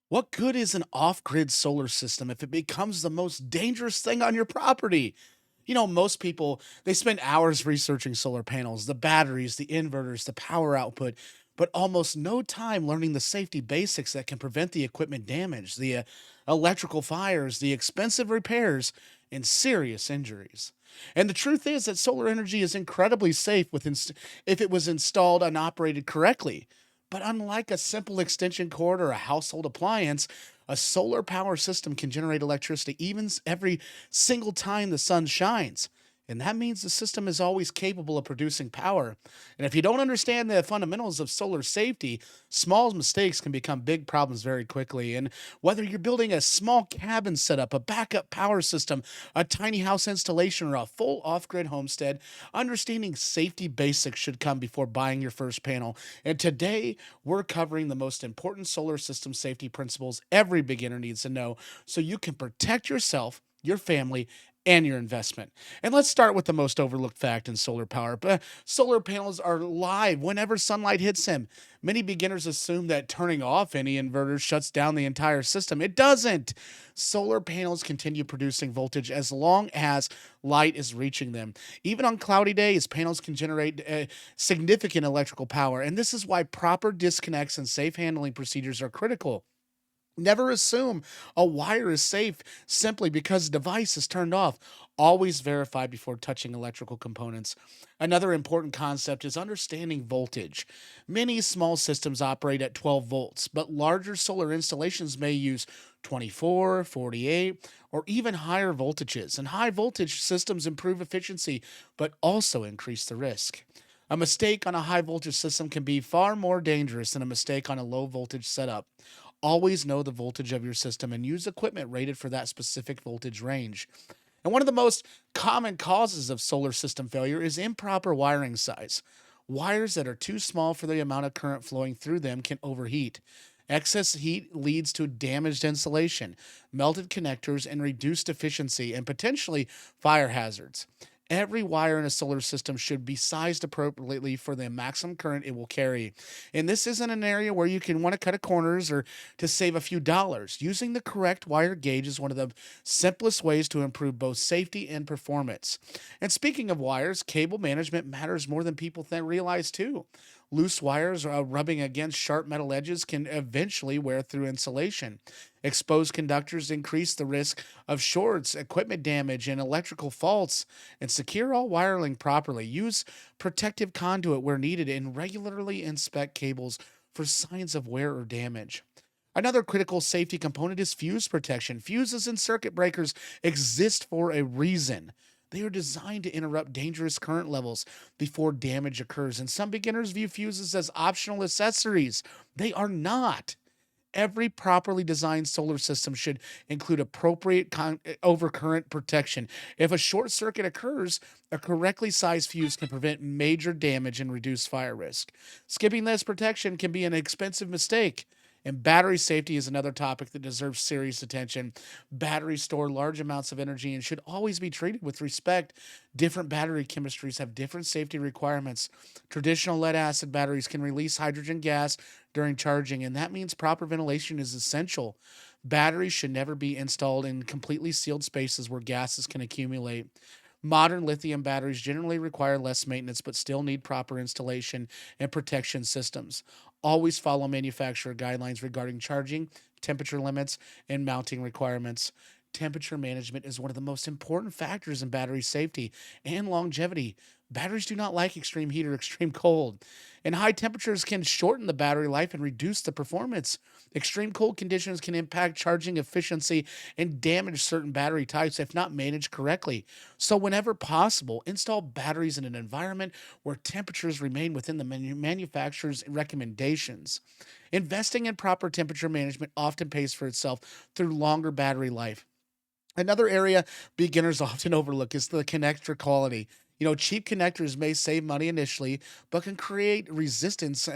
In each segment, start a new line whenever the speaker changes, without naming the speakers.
What good is an off grid solar system if it becomes the most dangerous thing on your property? Most people, they spend hours researching solar panels, the batteries, the inverters, the power output, but almost no time learning the safety basics that can prevent the equipment damage, the electrical fires, the expensive repairs, and serious injuries. And the truth is that solar energy is incredibly safe if it was installed and operated correctly. But unlike a simple extension cord or a household appliance, a solar power system can generate electricity every single time the sun shines. And that means the system is always capable of producing power. And if you don't understand the fundamentals of solar safety, small mistakes can become big problems very quickly. And whether you're building a small cabin setup, a backup power system, a tiny house installation, or a full off grid homestead, understanding safety basics should come before buying your first panel. And today, we're covering the most important solar system safety principles every beginner needs to know so you can protect yourself, your family, and your investment. And let's start with the most overlooked fact in solar power. But solar panels are live whenever sunlight hits them. Many beginners assume that turning off any inverter shuts down the entire system. It doesn't. Solar panels continue producing voltage as long as light is reaching them. Even on cloudy days, panels can generate significant electrical power. And this is why proper disconnects and safe handling procedures are critical. Never assume a wire is safe simply because the device is turned off. Always verify before touching electrical components. Another important concept is understanding voltage. Many small systems operate at 12 volts, but larger solar installations may use 24, 48, or even higher voltages. And high voltage systems improve efficiency, but also increase the risk. A mistake on a high voltage system can be far more dangerous than a mistake on a low voltage setup. Always know the voltage of your system and use equipment rated for that specific voltage range. And one of the most common causes of solar system failure is improper wiring size. Wires that are too small for the amount of current flowing through them can overheat. Excess heat leads to damaged insulation, melted connectors, and reduced efficiency, and potentially fire hazards. Every wire in a solar system should be sized appropriately for the maximum current it will carry. And this isn't an area where you can want to cut corners or to save a few dollars. Using the correct wire gauge is one of the simplest ways to improve both safety and performance. And speaking of wires, cable management matters more than people realize too. Loose wires rubbing against sharp metal edges can eventually wear through insulation. Exposed conductors increase the risk of shorts, equipment damage, and electrical faults. And secure all wiring properly. Use protective conduit where needed and regularly inspect cables for signs of wear or damage. Another critical safety component is fuse protection. Fuses and circuit breakers exist for a reason. They are designed to interrupt dangerous current levels before damage occurs, and some beginners view fuses as optional accessories. They are not. Every properly designed solar system should include appropriate overcurrent protection. If a short circuit occurs, a correctly sized fuse can prevent major damage and reduce fire risk. Skipping this protection can be an expensive mistake. And battery safety is another topic that deserves serious attention. Batteries store large amounts of energy and should always be treated with respect. Different battery chemistries have different safety requirements. Traditional lead acid batteries can release hydrogen gas during charging, and that means proper ventilation is essential. Batteries should never be installed in completely sealed spaces where gases can accumulate. Modern lithium batteries generally require less maintenance but still need proper installation and protection systems. Always follow manufacturer guidelines regarding charging, temperature limits, and mounting requirements. Temperature management is one of the most important factors in battery safety and longevity. Batteries do not like extreme heat or extreme cold, and high temperatures can shorten the battery life and reduce the performance. Extreme cold conditions can impact charging efficiency and damage certain battery types if not managed correctly. So, whenever possible, install batteries in an environment where temperatures remain within the manufacturer's recommendations. Investing in proper temperature management often pays for itself through longer battery life. Another area beginners often overlook is the connector quality. Cheap connectors may save money initially, but can create resistance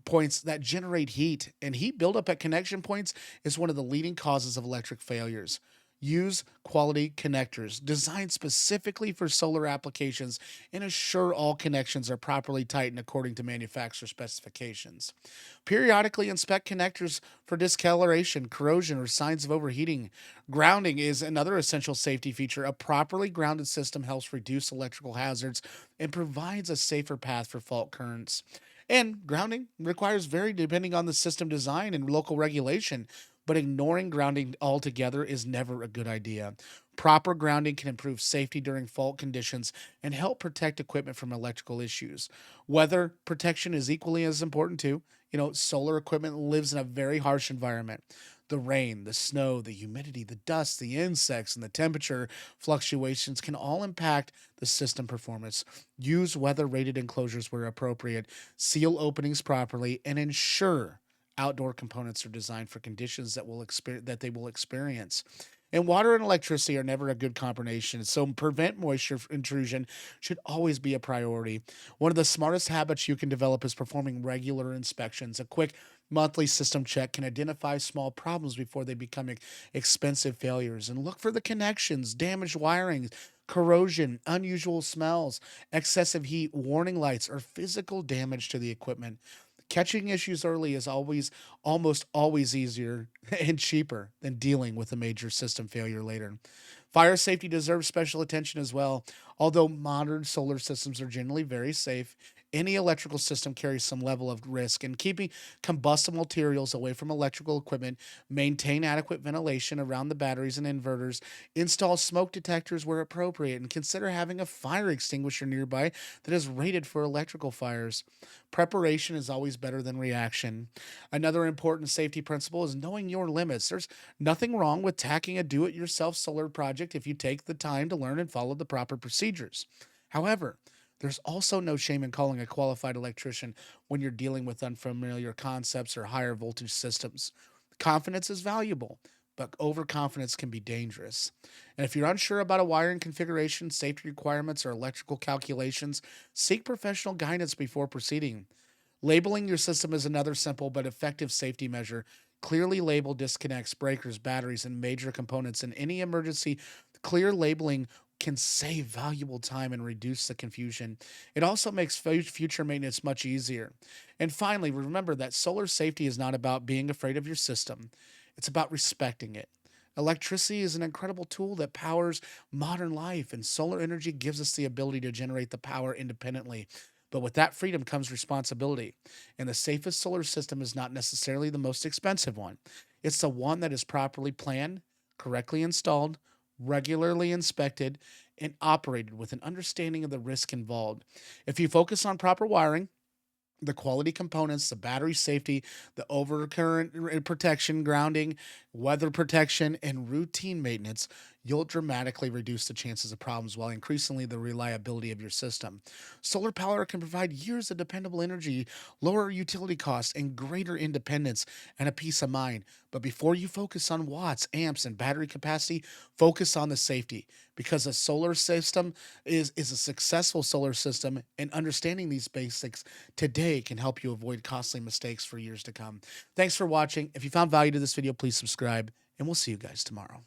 points that generate heat. And heat buildup at connection points is one of the leading causes of electric failures. Use quality connectors designed specifically for solar applications and assure all connections are properly tightened according to manufacturer specifications. Periodically inspect connectors for discoloration, corrosion, or signs of overheating. Grounding is another essential safety feature. A properly grounded system helps reduce electrical hazards and provides a safer path for fault currents. And grounding requires vary depending on the system design and local regulation, but ignoring grounding altogether is never a good idea. Proper grounding can improve safety during fault conditions and help protect equipment from electrical issues. Weather protection is equally as important too. Solar equipment lives in a very harsh environment. The rain, the snow, the humidity, the dust, the insects, and the temperature fluctuations can all impact the system performance. Use weather rated enclosures where appropriate, seal openings properly, and ensure outdoor components are designed for conditions that they will experience. And water and electricity are never a good combination, so prevent moisture intrusion should always be a priority. One of the smartest habits you can develop is performing regular inspections. A quick monthly system check can identify small problems before they become expensive failures. And look for the connections, damaged wiring, corrosion, unusual smells, excessive heat, warning lights, or physical damage to the equipment. Catching issues early is almost always easier and cheaper than dealing with a major system failure later. Fire safety deserves special attention as well. Although modern solar systems are generally very safe, any electrical system carries some level of risk, and keeping combustible materials away from electrical equipment, maintain adequate ventilation around the batteries and inverters, install smoke detectors where appropriate, and consider having a fire extinguisher nearby that is rated for electrical fires. Preparation is always better than reaction. Another important safety principle is knowing your limits. There's nothing wrong with tacking a do it yourself solar project if you take the time to learn and follow the proper procedures. However, there's also no shame in calling a qualified electrician when you're dealing with unfamiliar concepts or higher voltage systems. Confidence is valuable, but overconfidence can be dangerous. And if you're unsure about a wiring configuration, safety requirements, or electrical calculations, seek professional guidance before proceeding. Labeling your system is another simple but effective safety measure. Clearly label disconnects, breakers, batteries, and major components in any emergency. Clear labeling can save valuable time and reduce the confusion. It also makes future maintenance much easier. And finally, remember that solar safety is not about being afraid of your system, it's about respecting it. Electricity is an incredible tool that powers modern life, and solar energy gives us the ability to generate the power independently. But with that freedom comes responsibility. And the safest solar system is not necessarily the most expensive one, it's the one that is properly planned, correctly installed, regularly inspected, and operated with an understanding of the risk involved. If you focus on proper wiring, the quality components, the battery safety, the overcurrent protection, grounding, weather protection, and routine maintenance, you'll dramatically reduce the chances of problems while increasingly the reliability of your system. Solar power can provide years of dependable energy, lower utility costs, and greater independence and a peace of mind. But before you focus on watts, amps, and battery capacity, focus on the safety because a solar system is a successful solar system, and understanding these basics today can help you avoid costly mistakes for years to come. Thanks for watching. If you found value to this video, please subscribe, and we'll see you guys tomorrow.